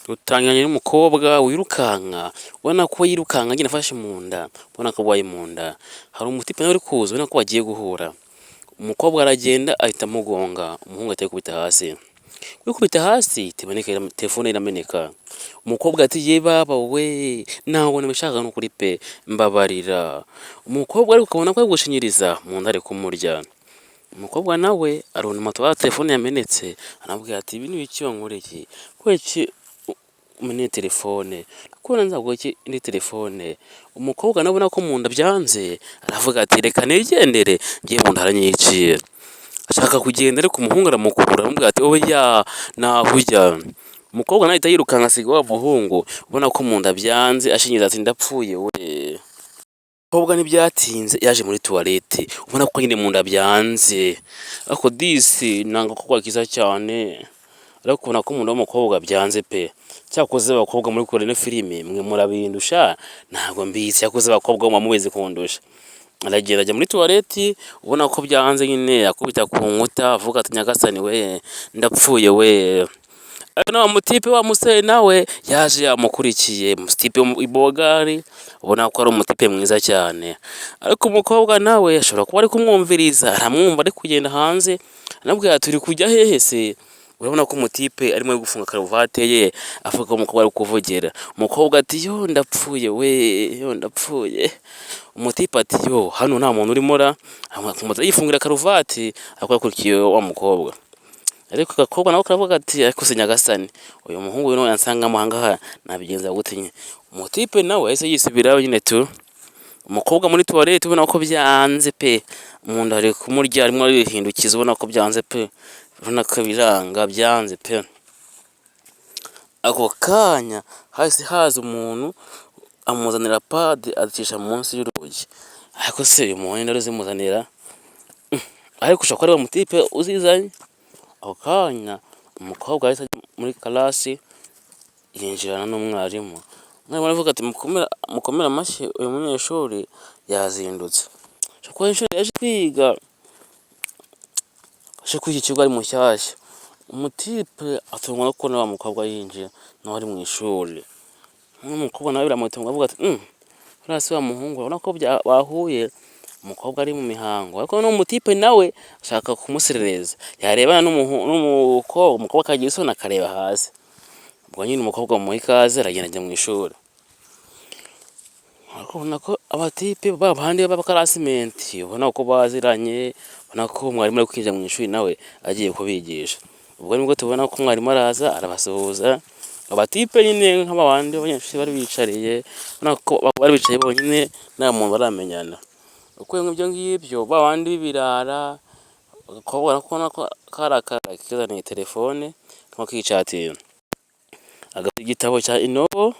Rutangiranye n'umukobwa wirukanka, ubona ko yirukanka agenda afashe mu nda, ubona ko arwaye mu nda. Hari umutipe nawe uri kuza ubona ko bagiye guhura. Umukobwa aragenda ahita amugonga, umuhungu ahita yikubita hasi. Wikubita hasi telefone irameneka. Umukobwa ati ye baba we ntabwo nabishakaga n'ukuri pe mbabarira. Umukobwa ariko ukabona ko ari gushinyiriza mu nda ari kumurya. Umukobwa nawe arunama atwara telefone yamenetse, aramubwira ati ibi ni ibiki wankoreye? Kubera iki umeneye telefone? Ko nzaguha indi telefone? Umukobwa nawe ubona ko mu nda byanze, aravuga ati reka nigendere, ngiye mu nda haranyiciye. Ashaka kugenda ariko umuhungu aramukurura aramubwira ati oya naho ujya. Umukobwa nawe ahita yirukanka asiga wa muhungu, ubona ko mu nda byanze, ashinyiriza ati ndapfuye we. Umukobwa ntibyatinze yaje muri tuwarete, ubona ko nyine mu nda byanze. Ariko disi ni agakobwa kiza cyane, ariko ubona ko mu nda w'umukobwa byanze pe. Cyakoze abakobwa muri kureba ino filime mwe murabindusha, ntabwo mbizi. Cyakoze abakobwa muba mubizi kundusha. Aragenda ajya muri tuwarete, ubona ko byanze nyine, akubita ku nkuta avuga ati nyagasani we ndapfuye we. Ariko na wa mutipe wa musore nawe yaje yamukurikiye, mutipe ibogari, ubona ko ari umutipe mwiza cyane. Ariko umukobwa nawe ashobora kuba ari kumwumviriza, aramwumva ari kugenda hanze, anamubwira ati uri kujya hehe se? Urabona ko umutipe arimo gufunga karuvate ye, avuga ko umukobwa ari kuvugira. Umukobwa ati yo ndapfuye we, yo ndapfuye. Umutipe ati yo hano nta muntu urimo ra, akomeza yifungira karuvati, akurikiye wa mukobwa. Ariko agakobwa nako karavuga ati ariko se nyagasani, uyu muhungu we yansangamo aha ngaha nabigenza gute nye? Umutipe nawe yahise yisubiraho nyine tu. Umukobwa muri tuwarete ubona ko byanze pe, mu nda ari kumurya, arimo arihindukiza ubona ko byanze pe, urabona ko biranga byanze pe. Ako kanya hahise haza umuntu amuzanira padi azicisha munsi y'urugi. Ariko se uyu muntu nari uzimuzanira? Ariko ushobora kuba ari wa mutipe uzizanye. Ako kanya umukobwa yahise ajya muri karasi yinjirana n'umwarimu. Umwarimu aravuga ati mukomere amashyi uyu munyeshuri yazindutse. Ashobora kuba ishuri yaje kwiga, aje kuri iki kigo ari mushyashya. Umutipe atungwa no kubona wa mukobwa yinjira nawe ari mu ishuri. Umukobwa nawe biramutunga avuga ati uriya si wa muhungu, urabona ko bahuye. Umukobwa ari mu mihango, ariko n'umutipe nawe ashaka kumuserereza. Yarebana n'umukobwa, umukobwa akagira isoni akareba hasi. Ubwo nyine umukobwa bamuha ikaze aragenda ajya mu ishuri. Ariko ubona ko abatipe babandi b'abakarasimenti, ubona ko baziranye, ubona ko mwarimu ari kwinjira mu ishuri nawe agiye kubigisha. Ubwo nibwo tubona ko mwarimu araza arabasuhuza. Abatipe nyine nk'abandi b'abanyeshuri bari bicariye, ubona ko bari bicaye bonyine nta muntu baramenyana. Uko ibyo ngibyo babandi b'ibirara, ukabona ko karakara kizaniye telefone kamo kicatiye. Agafite igitabo cya inobo,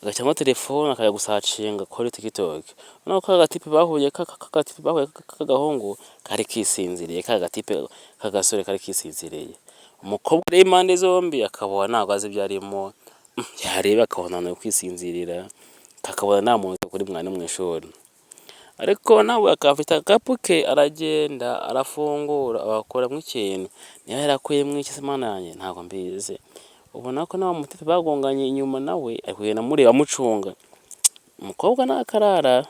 agashyiramo telefone akajya gusacinga kuri TikTok. Ubona ko agatipe bahuye k'agahungu kari kisinziriye, k'agasore kari kisinziriye. Umukobwa uri impande zombi akabona ntabwo azi ibyo arimo, yareba akabona ni kwisinzirira, akabona nta muntu kuri mwarimu mu ishuri. Ariko nawe akafite agakapu ke, aragenda arafungura agakuramo ikintu. Niba yarakuyemo iki se mana yanjye ntabwo mbizi. Ubona ko nawe mutipe bagonganye inyuma nawe ari kugenda amureba amucunga. Umukobwa nakarara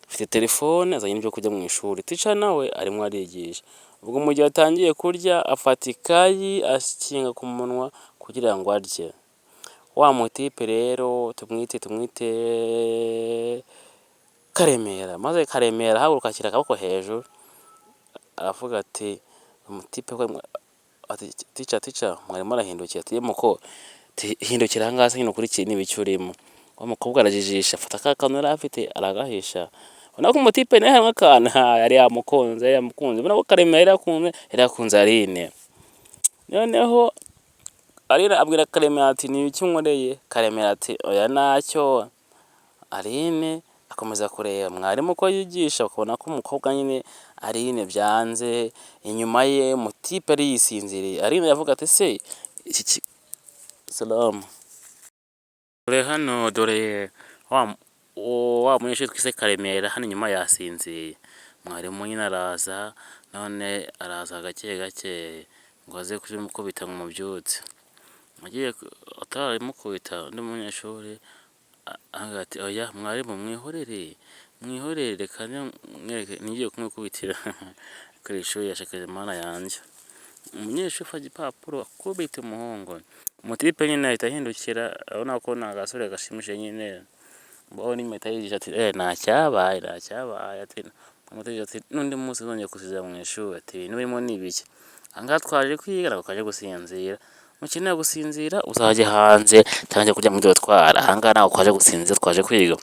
afite telefone azanye ibyo kujya mu ishuri. Tica nawe arimo arigisha. Ubwo mu gihe atangiye kurya afata ikayi akinga ku munwa kugira ngo arye. Wa mutipe rero tumwite Karemera, maze Karemera haguruka ashyira akaboko hejuru, aravuga ati umutipe ati tica mwarimu arahindukira ati muko hindukira aha ngaha hino ukurikiye n'ibiki urimo. Wa mukobwa arajijisha afata ka kantu yari afite aragahisha. Ubona ko umutipe nawe hamwe akantu yari yamukunze. Ubona ko Karemera yari yakunze Aline. Noneho Aline abwira Karemera ati ni ibiki unkoreye? Karemera ati oya ntacyo. Aline akomeza kureba mwarimu ko yigisha, ukabona ko umukobwa nyine Aline byanze, inyuma ye mutipe ari yisinziriye. Aline yavuga ati se iki salamu. Dore hano dore wa munyeshuri twise Karemera hano inyuma yasinziye. Mwarimu nyine araza, none araza gake ngo aze kumukubita ngo mubyutse. ataramukubita undi munyeshuri avuga ati oya mwarimu mwihorere reka mwereke ngiye kumwikubitira kuri ishuri yashakaje mana yanje. Umunyeshuri ufata igipapuro akubita umuhungu, umutipe nyine ahita ahindukira abona ko ni agasore gashimishije nyine, mbaho n'impeta yigisha ati ntacyabaye ati umutegetsi ati n'undi munsi uzongeye kusiza mu ishuri ati ibintu birimo ni ibiki, aha ngaha twaje kwiga ntabwo twaje gusinzira, mukeneye gusinzira uzajya hanze cyangwa kujya mu byo twara, aha ngaha ntabwo twaje gusinzira twaje kwiga.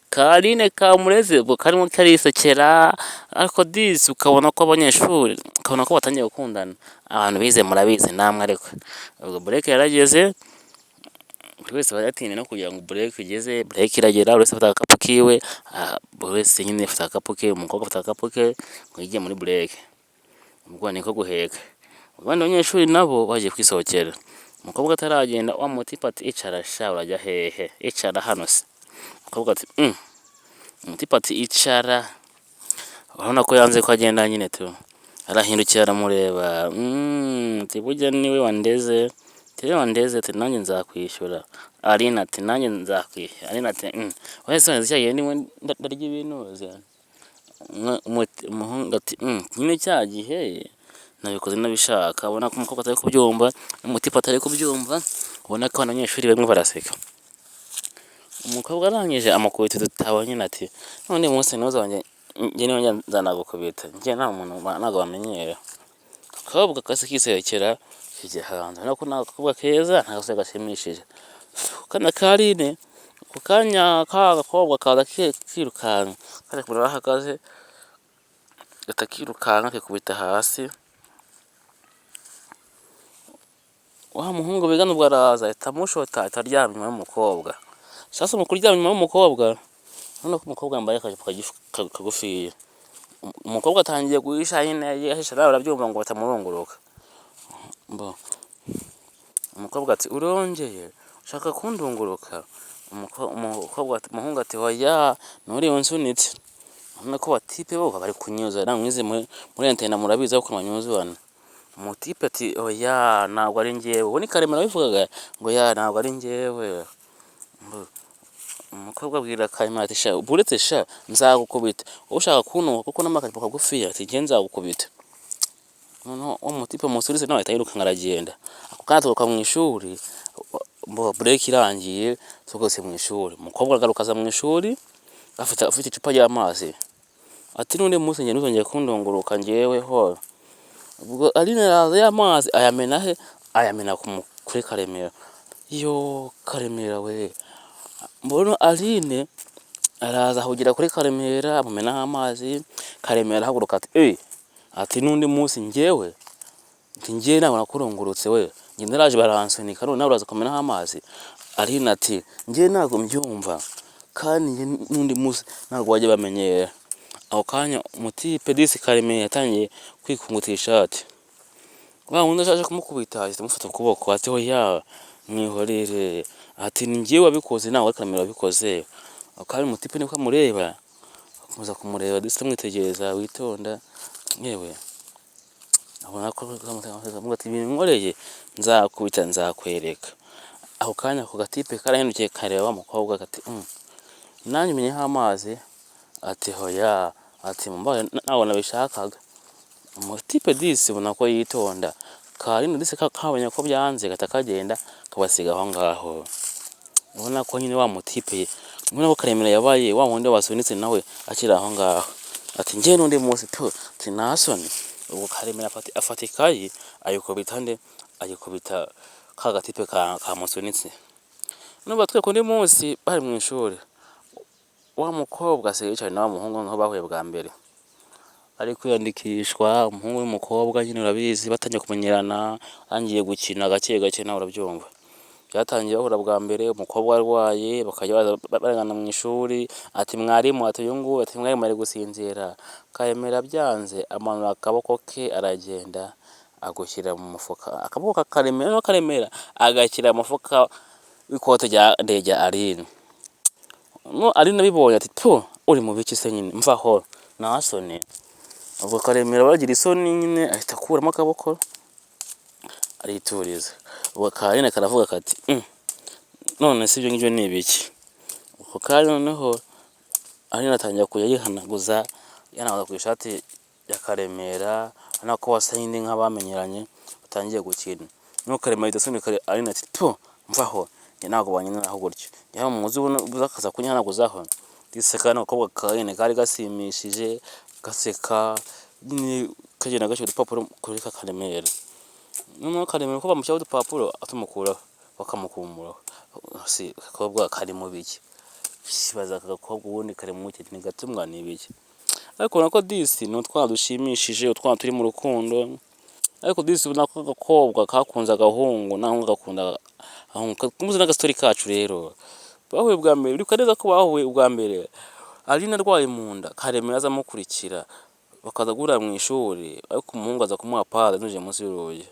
Karine kamureze ubwo karimo karisekera, ariko disi ukabona ko abanyeshuri ukabona ko batangiye gukundana, abantu bize murabizi namwe, ariko ubwo bureke yarageze buri wese aba yatinye no kugira ngo bureke igeze, bureke iragera buri wese afite agakapu kiwe, buri wese nyine afite agakapu ke, umukobwa afite agakapu ke ngo yijye muri bureke, ubwo niko guheka. Abandi banyeshuri nabo bagiye kwisohokera, umukobwa ataragenda wa mutipe ati icara sha urajya hehe, icara hano se, umukobwa ati umutipe ati icara, urabona ko yanze ko agenda nyine tu, arahindukira aramureba, ati burya niwe wandeze, ati nanjye nzakwishyura, Aline ati nanjye nzakwishyura, Aline ati wese wese cyagiye ndimo ndarya ibinuze, umuhungu ati nyine cya gihe nabikoze nabishaka, ubona ko umukobwa atari kubyumva n'umutipe atari kubyumva, ubona ko abanyeshuri bamwe baraseka. Umukobwa arangije amukubita udutabo nyine ati none munsi ntuza wanjye njye niwe nzanagukubita, njye nta muntu ntabwo bamenyera. Akabwa kase kisekera kijya hanze, urabona ko ni agakobwa keza, nta gasore gashimishije. Kana Karine ku kanya ka gakobwa kaza kirukanka, kaje kumureba aho ahagaze gatakirukanka kikubita hasi, wa muhungu bigana ubwo araza ahita amushota, ahita aryama inyuma y'umukobwa. Sasa mu kuryama inyuma y'umukobwa, urabona ko umukobwa yambaye akajipo kagufiya, umukobwa atangiye guhisha nyine yahisha, nawe urabyumva ngo batamurunguruka. Umukobwa ati urongeye ushaka kundunguruka, umuhungu ati oya nturi unsunitse. Urabona ko batipe bo bari kunyuza, namwe mwize muri internet murabizi ko banyuzana. Umutipe ati oya ntabwo ari njyewe, ubu ni Karemera bivugaga ngo ya ntabwo ari njyewe. Umukobwa abwira Karemera ati sha buretse sha nzagukubita, wowe ushaka kuntuka kuko n'amakajipo kagufiya ati njye nzagukubita. Noneho umutipe musubize nawe ahita yirukanka aragenda. Ako kanya tugaruka mu ishuri, break irangiye tugose mu ishuri, umukobwa agaruka aza mu ishuri afite icupa ry'amazi, ati n'undi munsi njye ntuzongeye kundunguruka njyeweho. Ubwo Aline araza y'amazi ayamena he, ayamena kuri Karemera. Yo Karemera we, mbona Aline araza ahugira kuri Karemera amumenaho amazi, Karemera ahaguruka ati ati n'undi munsi njyewe, ati njye ntabwo nakurungurutse we, njye naraje baransunika none nawe uraza kumenaho amazi. Aline ati njye ntabwo mbyumva kandi n'undi munsi ntabwo wajya bamenyera. Ako kanya umutipe disi Karemera yatangiye kwikungutisha ishati, wa wundi ashaje kumukubita ahita amufata ukuboko ati oya mwihorere, ati ni njyewe wabikoze ntabwo ari Karemera wabikoze. Ako kanya umutipe niko amureba, akomeza kumureba disi amwitegereza witonda, yewe abona ko ati ibintu nkoreye nzakubita nzakwereka. Ako kanya ako gatipe karahindukiye kareba wa mukobwa ati nanjye umenyeho amazi, ati hoya, ati mumbaye ntabwo nabishakaga. Umutipe disi ubona ko yitonda, Karine disi kabonye ko byanze gata kagenda kabasiga aho ngaho. Ubona ko nyine wa mutipe ubona ko Karemera yabaye wa wundi wasunitse nawe akiri aho ngaho, ati njye n'undi munsi ati nasoni. Ubwo Karemera afata ikayi ayikubita ayikubita ka gatipe kamusunitse. Nubwo batwereka undi munsi bari mu ishuri, wa mukobwa asigaye yicaye na wa muhungu nk'aho bahuye bwa mbere, ari kwiyandikishwa. Umuhungu n'umukobwa nyine urabizi batangiye kumenyerana, angiye gukina gake gake nawe urabyumva. Byatangiye bahura bwa mbere, umukobwa arwaye bakajya barengana mu ishuri, ati mwarimu ati uyu nguyu ati mwarimu ari gusinzira. Karemera byanze amanura akaboko ke aragenda agushyira mu mufuka, akaboko ka Karemera agashyira mu mufuka w'ikote rya Aline. No Aline abibonye ati uri mu biki se nyine mvaho nasone. Ubwo Karemera bagira isoni nyine ahita akuramo akaboko arituriza. ubu Karine karavuga kati none si ibyo ngibyo ni ibiki. Ako kanya noneho Aline atangira kujya yihanaguza ku ishati ya Karemera, urabona ko basa nyine nk'abamenyeranye batangiye gukina. Nuko Karemera ahita asunika Aline ati mvaho, njye ntabwo wanyinanaho gutyo, njyewe muzi ubuza akaza kunyihanaguzaho. Diseka n'agakobwa Karine kari gasimishije gaseka nyine kagenda gashyira udupapuro kuri Karemera. Noneho Karemera uko bamushyiraho udupapuro atumukuraho bakamukumuraho, si agakobwa kari mu biki, kibaza aka gakobwa ubundi kari mu iki, ni gatumwa ni ibiki. Ariko nako disi ni utwana dushimishije, utwana turi mu rukundo. Ariko disi nako gakobwa kakunze agahungu, naho gakunda ahungu. Kumuze n'agastori kacu rero, bahuye bwa mbere, uri neza ko bahuye ubwa mbere Aline arwaye mu nda, Karemera aza amukurikira bakaza guhurira mu ishuri, ariko umuhungu aza kumuha pade nuje munsi y'urugi.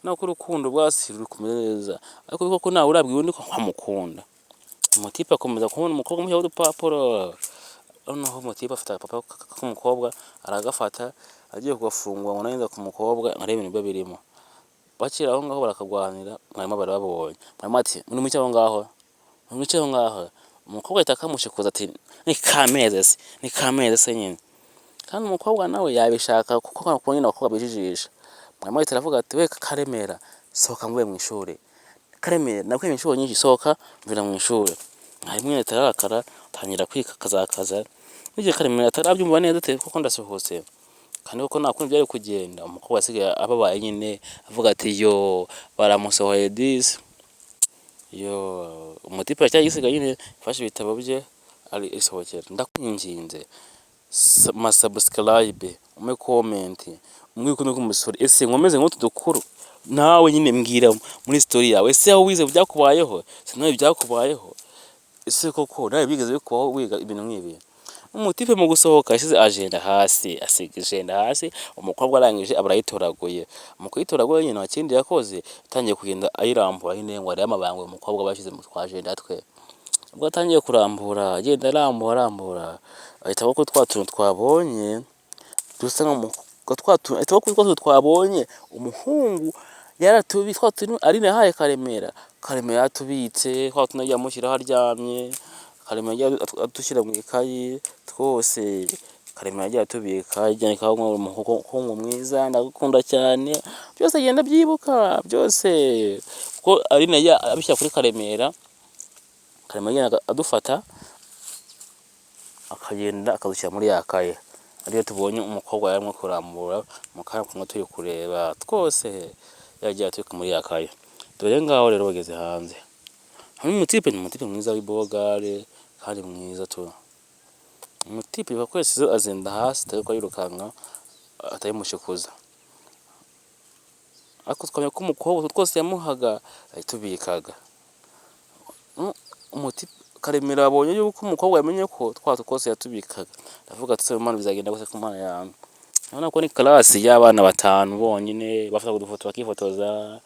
Nako urukundo rwasi ruri kumeze neza, ariko koko nawe urabwiwe undi ko amukunda. Umutipe akomeza kubona umukobwa amushyiraho udupapuro, noneho umutipe afata agapapuro k'umukobwa aragafata, agiye kugafungura ngo narinza ku mukobwa arebe ibintu biba birimo. Bakira aho ngaho barakagwanira, mwarimu bari babonye. Mwarimu ati muri mucyo aho ngaho, muri mucyo aho ngaho. Umukobwa ahita akamushikuza ati ni kameze se nyine. Kandi umukobwa nawe yabishaka kuko nyine abakobwa bijijisha. Mwarimu ahita aravuga ati we Karemera sohoka mvuye mu ishuri. Karemera nakwiye inshuro nyinshi, sohoka mvira mu ishuri. Mwarimu ahita arakara atangira kwikakazakaza. N'igihe Karemera atarabyumva neza ati kuko ndasohotse. Kandi koko nta kundi byari kugenda, umukobwa asigaye ababaye nyine avuga ati yo baramusohoye disi. Yo umutipe yacyagisigaye nyine fashe ibitabo bye ari isohokera. Ndakwinginze subscribe, ume comment, umwe kuno kumusore. Ese nkomeze nk'utu dukuru nawe nyine mbwira muri story yawe, ese aho wize byakubayeho, sinawe byakubayeho, ese koko nawe bigeze bikubaho wiga ibintu nk'ibi. Umutipe mu gusohoka yashyize agenda hasi, asiga agenda hasi. Umukobwa arangije abarayitoraguye, mu kuyitoraguye nyine wakindi yakoze atangiye kugenda ayirambura nyine ngo arebe amabanga umukobwa bashyize mu twagenda twe. Ubwo atangiye kurambura agenda arambura ahita ko twa tuntu twabonye dusa nk'uko twabonye umuhungu yaratubi twa tuntu Aline yahaye Karemera. Karemera yatubitse twa tuntu yamushyiraho aryamye, Karemera yagiye adushyira mu ikayi twose. Karemera yagiye atubika ajyanye kaho umuhungu mwiza ndagukunda cyane, byose agenda byibuka byose kuko Aline abishyira kuri Karemera. Karemera adufata akagenda akadushyira muri yakaye, ariyo tubonye umukobwa yarimo kurambura mu kanya kumwe turi kureba twose yagiye atuka muri yakaye. Dore ngaho rero bageze hanze. Hari umutipe, ni umutipe mwiza w'ibogare kandi mwiza tu. Umutipe bakwese azenda hasi tariko yirukanka atayimushikuza. Ako twamye ko umukobwa twose yamuhaga ayitubikaga. Umutipe Karemera abonye yuko umukobwa yamenye ko twatu twose yatubikaga, ndavuga ati Imana bizagenda gose ku Mana yanjye. Urabona ko ni class y'abana batanu bonyine bafata udufoto bakifotoza,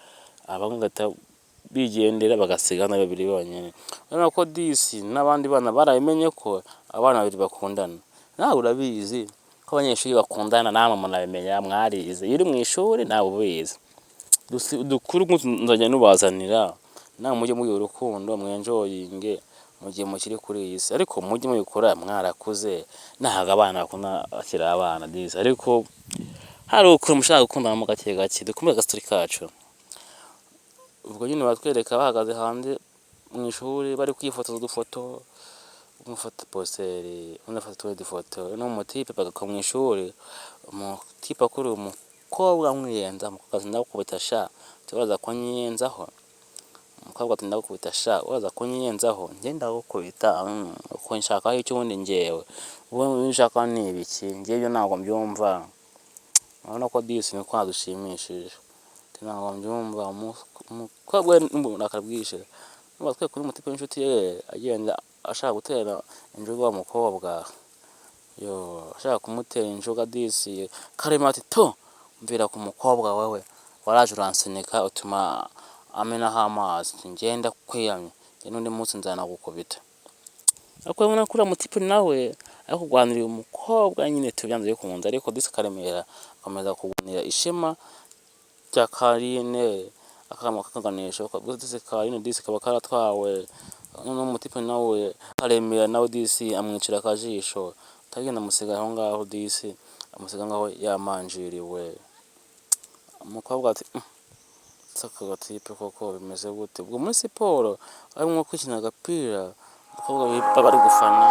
abamwe gata bigendera bagasigana babiri bonyine. Urabona ko disi n'abandi bana barabimenye ko abana babiri bakundana. Nawe urabizi ko abanyeshuri bakundana, namwe munabimenya mwarize, iyo uri mu ishuri nawe ubizi. Dukuru nzajya nubazanira nawe mujye mugira urukundo mwenjoyinge mu gihe mukiri kuri iyi si, ariko mujye mubikora mwarakuze. Nahaga abana bakunda akiri abana disi, ariko hari uko mushaka gukundana mu gake gake. Dukomeze agastori kacu. Ubwo nyine batwereka bahagaze hanze mu ishuri bari kwifotoza udufoto, umufata poseri unafata utundi dufoto n'umutipe bagakwa mu ishuri. Umutipe akuri umukobwa amwiyenza, umukobwa ati ndagukubita sha, tubaza ko nyiyenzaho. Umukobwa ati ndagukubita sha, waza ko nyiyenzaho, njye ndagukubita uko nshaka icyo ubundi njyewe, ubu nshaka ni ibiki, njye byo ntabwo mbyumva. Urabona ko disi ni kwa dushimishije, ntabwo mbyumva. Umukobwa nakabwishe batwe kuri umutipe w'inshuti ye agenda ashaka gutera injuga umukobwa, yo ashaka kumutera injuga disi. Karemera ati mvira ku mukobwa wewe, waraje uransunika utuma amenaho amazi, ngenda kwiyamye n'undi munsi nzanagukubita. Ariko urabona ko uriya mutipe nawe ari kurwanirira umukobwa nyine tubyanze bikunze, ariko disi Karemera akomeza kurwanira ishema rya Karine, akaganisho ubwo disi ka ino disi kaba karatwawe n'umutipe nawe aremera nawe disi amwicira akajisho atagenda amusiga aho ngaho disi amusiga ngaho yamanjiriwe. Umukobwa ati saka gatipe koko bimeze gute ubwo muri siporo arimo kwikina agapira umukobwa bari gufana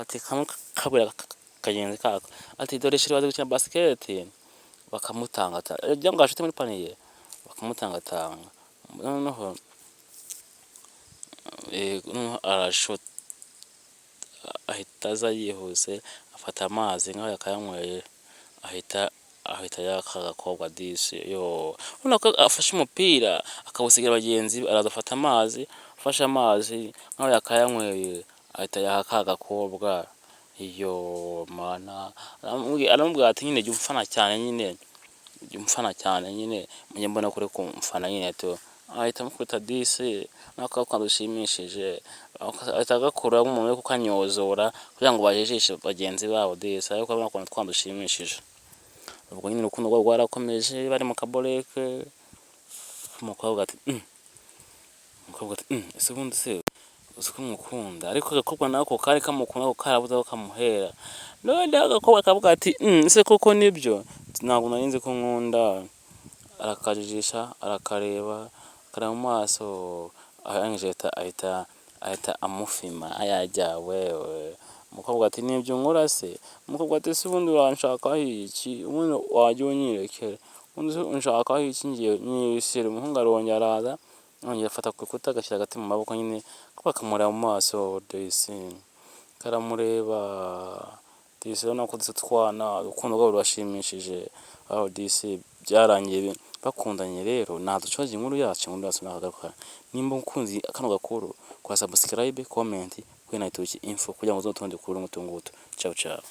ati kamwe kabura kagenzi kako ati dore shiri bazi gukina basket bakamutanga ajya ngo ashute muri paniye bakamutangatanga noneho arashot ahita aza yihuse afata amazi nkaho yakayanyweye ahita yaka agakobwa disi yo urabona ko afashe umupira akawusigira bagenzi araza afata amazi afashe amazi nkaho yakayanyweye ahita yaka agakobwa iyo mana aramubwira ati nyine jya umfana cyane nyine mujye mbona kure kumfana nyine to ahita amukubita disi nako kandushimishije ahita agakura nk'umuntu uri kukanyozora kugira ngo bajejishe bagenzi babo disi ariko abona ko twandushimishije ubwo nyine urukundo rwabo rwarakomeje bari mu kaboreke umukobwa ati ese ubundi se uzi ko mukunda ariko agakobwa nako kari kamukunda ko karabuze ko kamuhera none agakobwa kavuga ati ese koko nibyo ntabwo nari nzi ko nkunda arakajijisha arakareba mu maso arangije ahita amufima ayajya wewe umukobwa ati nibyo nkora se umukobwa ati se ubundi uranshakaho iki ubundi wajya unyirekera ubundi unshakaho iki ngiye nyishyira umuhungu arongera araza nongera afata ku rukuta agashyira agati mu maboko nyine bakamureba mu maso disi karamureba disi urabona ko twana urukundo rwabo rurashimishije aho disi byarangiye bakundanye rero naducoje inkuru yacu nakagaruka nimba ukunzi kano gakuru kwa subscribe comment kuri Night Info kugira ngo uzotonde kuri ngutungutu ciao ciao.